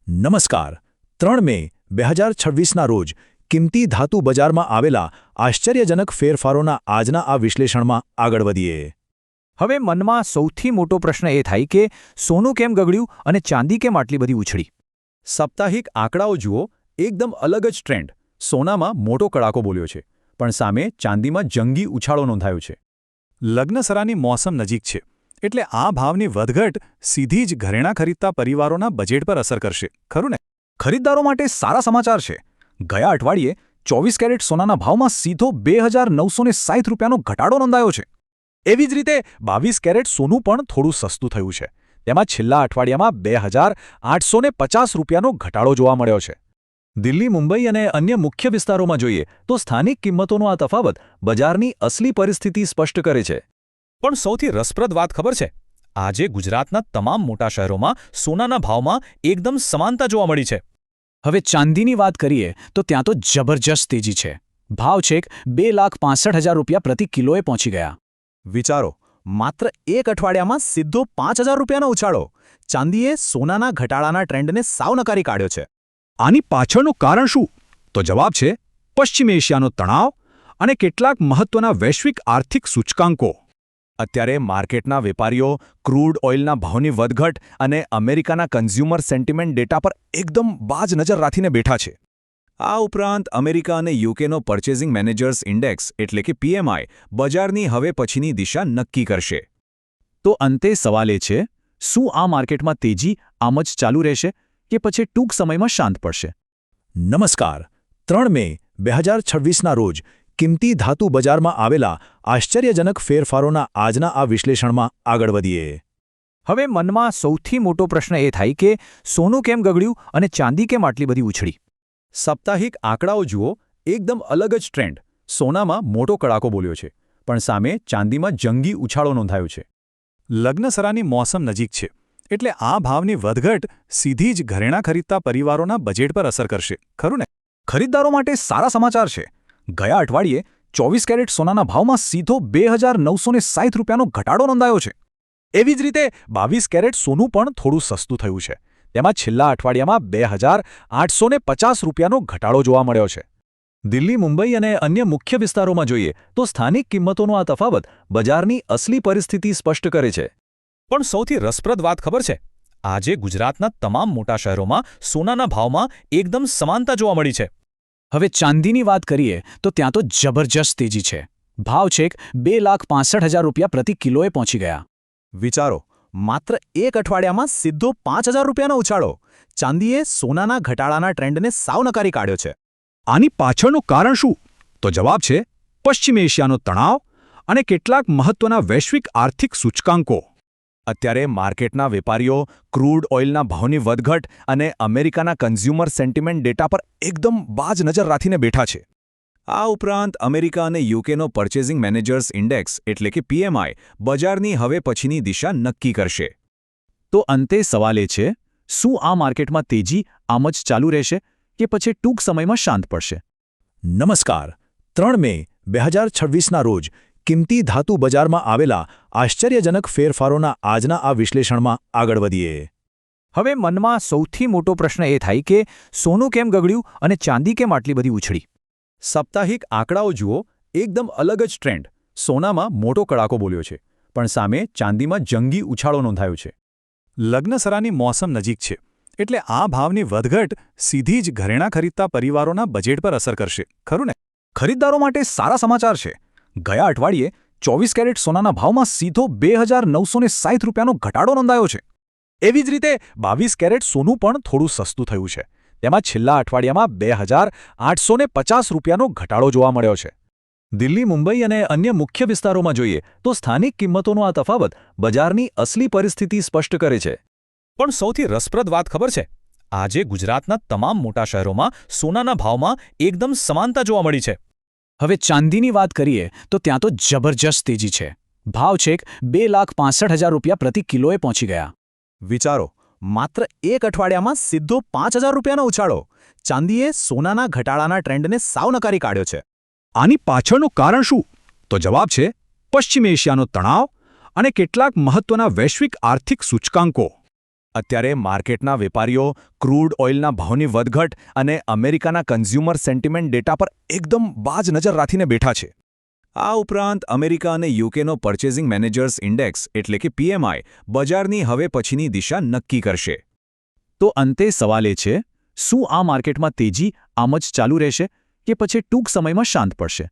નમસ્કાર 3 મે 2026ના રોજ કિંમતી ધાતુ બજારમાં આવેલા આશ્ચર્યજનક ફેરફારોના આજના આ વિશ્લેષણમાં આગળ વધીએ. હવે મનમાં સૌથી મોટો પ્રશ્ન એ થાય કે સોનું કેમ ગગડ્યું અને ચાંદી કેમ આટલી બધી ઉછળી. સાપ્તાહિક આંકડાઓ જુઓ, એકદમ અલગ જ ટ્રેન્ડ. સોનામાં મોટો કડાકો બોલ્યો છે, પણ સામે ચાંદીમાં જંગી ઉછાળો નોંધાયો છે. લગ્નસરાની મોસમ નજીક છે, એટલે આ ભાવની વધઘટ સીધી જ ઘરેણાં ખરીદતા પરિવારોના બજેટ પર અસર કરશે, ખરું ને? ખરીદદારો માટે સારા સમાચાર છે. ગયા અઠવાડિયે 24 કેરેટ સોનાના ભાવમાં સીધો ₹2,960નો ઘટાડો નોંધાયો છે. એવી જ રીતે 22 કેરેટ સોનું પણ થોડું સસ્તું થયું છે. તેમાં છેલ્લા અઠવાડિયામાં ₹2,850નો ઘટાડો જોવા મળ્યો છે. દિલ્હી, મુંબઈ અને અન્ય મુખ્ય વિસ્તારોમાં જોઈએ તો સ્થાનિક કિંમતોનો આ તફાવત બજારની અસલી પરિસ્થિતિ સ્પષ્ટ કરે છે. પણ સૌથી રસપ્રદ વાત ખબર છે? આજે ગુજરાતના તમામ મોટા શહેરોમાં સોનાના ભાવમાં એકદમ સમાનતા જોવા મળી છે. હવે ચાંદીની વાત કરીએ તો ત્યાં તો જબરજસ્ત તેજી છે. ભાવ છેક ₹2,65,000 પ્રતિ કિલોએ પહોંચી ગયા. વિચારો, માત્ર એક અઠવાડિયામાં સીધો ₹5,000નો ઉછાળો. ચાંદીએ સોનાના ઘટાડાના ટ્રેન્ડને સાવ નકારી કાઢ્યો છે. આની પાછળનું કારણ શું? તો જવાબ છે પશ્ચિમ એશિયાનો તણાવ અને કેટલાક મહત્વના વૈશ્વિક આર્થિક સૂચકાંકો. અત્યારે માર્કેટના વેપારીઓ ક્રૂડ ઓઇલના ભાવની વધઘટ અને અમેરિકાના કન્ઝ્યુમર સેન્ટિમેન્ટ ડેટા પર એકદમ બાજ નજર રાખીને બેઠા છે. આ ઉપરાંત અમેરિકા અને યુકેનો પર્ચેઝિંગ મેનેજર્સ ઇન્ડેક્સ એટલે કે PMI બજારની હવે પછીની દિશા નક્કી કરશે. તો અંતે સવાલ એ છે, શું આ માર્કેટમાં તેજી આમ જ ચાલુ રહેશે કે પછી ટૂંક સમયમાં શાંત પડશે? નમસ્કાર 3 મે 2026ના રોજ કિંમતી ધાતુ બજારમાં આવેલા આશ્ચર્યજનક ફેરફારોના આજના આ વિશ્લેષણમાં આગળ વધીએ. હવે મનમાં સૌથી મોટો પ્રશ્ન એ થાય કે સોનું કેમ ગગડ્યું અને ચાંદી કેમ આટલી બધી ઉછળી. સાપ્તાહિક આંકડાઓ જુઓ, એકદમ અલગ જ ટ્રેન્ડ. સોનામાં મોટો કડાકો બોલ્યો છે, પણ સામે ચાંદીમાં જંગી ઉછાળો નોંધાયો છે. લગ્નસરાની મોસમ નજીક છે, એટલે આ ભાવની વધઘટ સીધી જ ઘરેણાં ખરીદતા પરિવારોના બજેટ પર અસર કરશે, ખરું ને? ખરીદદારો માટે સારા સમાચાર છે. ગયા અઠવાડિયે 24 કેરેટ સોનાના ભાવમાં સીધો ₹2,960નો ઘટાડો નોંધાયો છે. એવી જ રીતે 22 કેરેટ સોનું પણ થોડું સસ્તું થયું છે. તેમાં છેલ્લા અઠવાડિયામાં ₹2,850નો ઘટાડો જોવા મળ્યો છે. દિલ્હી, મુંબઈ અને અન્ય મુખ્ય વિસ્તારોમાં જોઈએ તો સ્થાનિક કિંમતોનો આ તફાવત બજારની અસલી પરિસ્થિતિ સ્પષ્ટ કરે છે. પણ સૌથી રસપ્રદ વાત ખબર છે? આજે ગુજરાતના તમામ મોટા શહેરોમાં સોનાના ભાવમાં એકદમ સમાનતા જોવા મળી છે. હવે ચાંદીની વાત કરીએ તો ત્યાં તો જબરજસ્ત તેજી છે. ભાવ છેક ₹2,65,000 પ્રતિ કિલોએ પહોંચી ગયા. વિચારો, માત્ર એક અઠવાડિયામાં સીધો ₹5,000નો ઉછાળો. ચાંદીએ સોનાના ઘટાડાના ટ્રેન્ડને સાવ નકારી કાઢ્યો છે. આની પાછળનું કારણ શું? તો જવાબ છે પશ્ચિમ એશિયાનો તણાવ અને કેટલાક મહત્વના વૈશ્વિક આર્થિક સૂચકાંકો. અત્યારે માર્કેટના વેપારીઓ ક્રૂડ ઓઇલના ભાવની વધઘટ અને અમેરિકાના કન્ઝ્યુમર સેન્ટિમેન્ટ ડેટા પર એકદમ બાજ નજર રાખીને બેઠા છે. આ ઉપરાંત અમેરિકા અને યુકેનો પર્ચેઝિંગ મેનેજર્સ ઇન્ડેક્સ એટલે કે PMI બજારની હવે પછીની દિશા નક્કી કરશે. તો અંતે સવાલ એ છે, શું આ માર્કેટમાં તેજી આમ જ ચાલુ રહેશે કે પછી ટૂંક સમયમાં શાંત પડશે? નમસ્કાર 3 મે 2026ના રોજ કિંમતી ધાતુ બજારમાં આવેલા આશ્ચર્યજનક ફેરફારોના આજના આ વિશ્લેષણમાં આગળ વધીએ. હવે મનમાં સૌથી મોટો પ્રશ્ન એ થાય કે સોનું કેમ ગગડ્યું અને ચાંદી કેમ આટલી બધી ઉછળી. સાપ્તાહિક આંકડાઓ જુઓ, એકદમ અલગ જ ટ્રેન્ડ. સોનામાં મોટો કડાકો બોલ્યો છે, પણ સામે ચાંદીમાં જંગી ઉછાળો નોંધાયો છે. લગ્નસરાની મોસમ નજીક છે, એટલે આ ભાવની વધઘટ સીધી જ ઘરેણાં ખરીદતા પરિવારોના બજેટ પર અસર કરશે, ખરું ને? ખરીદદારો માટે સારા સમાચાર છે. ગયા અઠવાડિયે 24 કેરેટ સોનાના ભાવમાં સીધો ₹2,960નો ઘટાડો નોંધાયો છે. એવી જ રીતે 22 કેરેટ સોનું પણ થોડું સસ્તું થયું છે. તેમાં છેલ્લા અઠવાડિયામાં ₹2,850નો ઘટાડો જોવા મળ્યો છે. દિલ્હી, મુંબઈ અને અન્ય મુખ્ય વિસ્તારોમાં જોઈએ તો સ્થાનિક કિંમતોનો આ તફાવત બજારની અસલી પરિસ્થિતિ સ્પષ્ટ કરે છે. પણ સૌથી રસપ્રદ વાત ખબર છે? આજે ગુજરાતના તમામ મોટા શહેરોમાં સોનાના ભાવમાં એકદમ સમાનતા જોવા મળી છે. હવે ચાંદીની વાત કરીએ તો ત્યાં તો જબરજસ્ત તેજી છે. ભાવ છેક ₹2,65,000 પ્રતિ કિલોએ પહોંચી ગયા. વિચારો, માત્ર એક અઠવાડિયામાં સીધો ₹5,000નો ઉછાળો. ચાંદીએ સોનાના ઘટાડાના ટ્રેન્ડને સાવ નકારી કાઢ્યો છે. આની પાછળનું કારણ શું? તો જવાબ છે પશ્ચિમ એશિયાનો તણાવ અને કેટલાક મહત્વના વૈશ્વિક આર્થિક સૂચકાંકો. અત્યારે માર્કેટના વેપારીઓ ક્રૂડ ઓઇલના ભાવની વધઘટ અને અમેરિકાના કન્ઝ્યુમર સેન્ટિમેન્ટ ડેટા પર એકદમ બાજ નજર રાખીને બેઠા છે. આ ઉપરાંત અમેરિકા અને યુકેનો પર્ચેઝિંગ મેનેજર્સ ઇન્ડેક્સ એટલે કે PMI બજારની હવે પછીની દિશા નક્કી કરશે. તો અંતે સવાલ એ છે, શું આ માર્કેટમાં તેજી આમ જ ચાલુ રહેશે કે પછી ટૂંક સમયમાં શાંત પડશે?